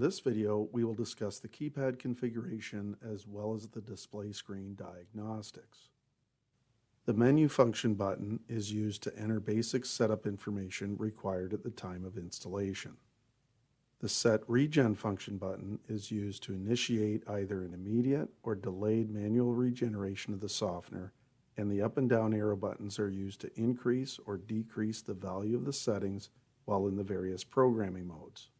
this video, we will discuss the keypad configuration as well as the display screen diagnostics. The menu function button is used to enter basic setup information required at the time of installation. The Set Regen function button is used to initiate either an immediate or delayed manual regeneration of the softener, and the up and down arrow buttons are used to increase or decrease the value of the settings while in the various programming modes.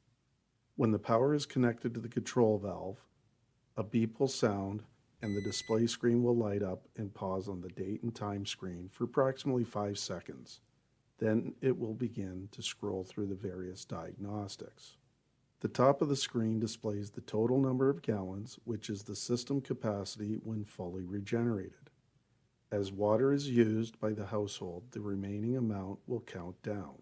When the power is connected to the control valve, a beep will sound and the display screen will light up and pause on the date and time screen for approximately 5 seconds. Then it will begin to scroll through the various diagnostics. The top of the screen displays the total number of gallons, which is the system capacity when fully regenerated. As water is used by the household, the remaining amount will count down.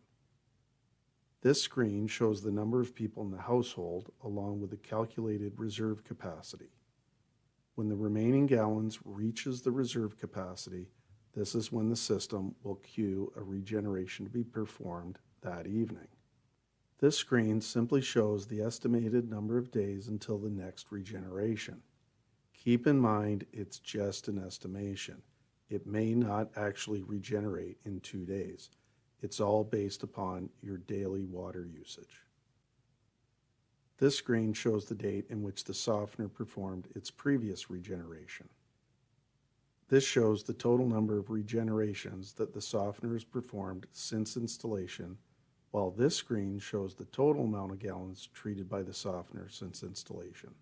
This screen shows the number of people in the household along with the calculated reserve capacity. When the remaining gallons reaches the reserve capacity, this is when the system will cue a regeneration to be performed that evening. This screen simply shows the estimated number of days until the next regeneration. Keep in mind it's just an estimation. It may not actually regenerate in 2 days. It's all based upon your daily water usage. This screen shows the date in which the softener performed its previous regeneration. This shows the total number of regenerations that the softener has performed since installation, while this screen shows the total amount of gallons treated by the softener since installation.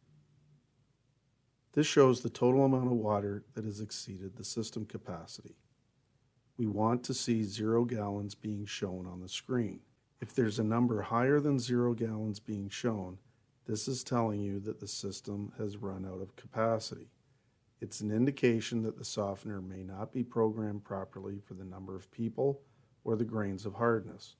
This shows the total amount of water that has exceeded the system capacity. We want to see 0 gallons being shown on the screen. If there's a number higher than 0 gallons being shown, this is telling you that the system has run out of capacity. It's an indication that the softener may not be programmed properly for the number of people or the grains of hardness.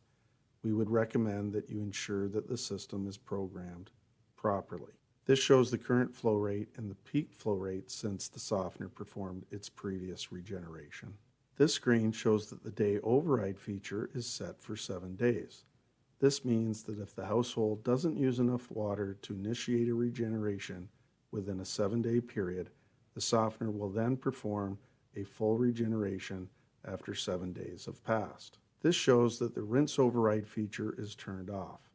We would recommend that you ensure that the system is programmed properly. This shows the current flow rate and the peak flow rate since the softener performed its previous regeneration. This screen shows that the day override feature is set for 7 days. This means that if the household doesn't use enough water to initiate a regeneration within a 7-day period, the softener will then perform a full regeneration after 7 days have passed. This shows that the rinse override feature is turned off.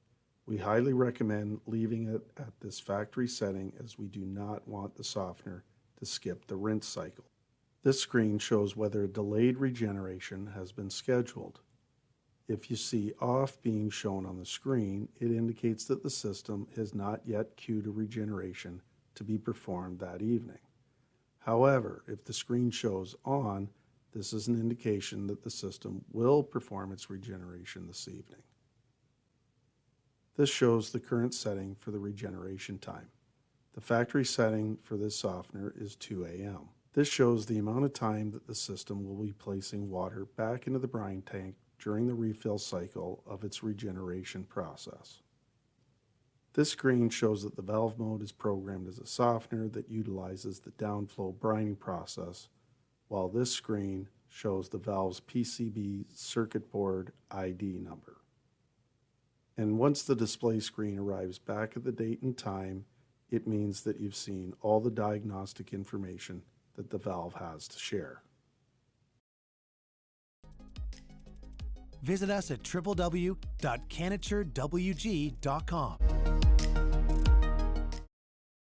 We highly recommend leaving it at this factory setting as we do not want the softener to skip the rinse cycle. This screen shows whether a delayed regeneration has been scheduled. If you see off being shown on the screen, it indicates that the system has not yet queued a regeneration to be performed that evening. However, if the screen shows on, this is an indication that the system will perform its regeneration this evening. This shows the current setting for the regeneration time. The factory setting for this softener is 2 a.m. This shows the amount of time that the system will be placing water back into the brine tank during the refill cycle of its regeneration process. This screen shows that the valve mode is programmed as a softener that utilizes the downflow brining process, while this screen shows the valve's PCB circuit board ID number. And once the display screen arrives back at the date and time, it means that you've seen all the diagnostic information that the valve has to share. Visit us at www.CanatureWG.com.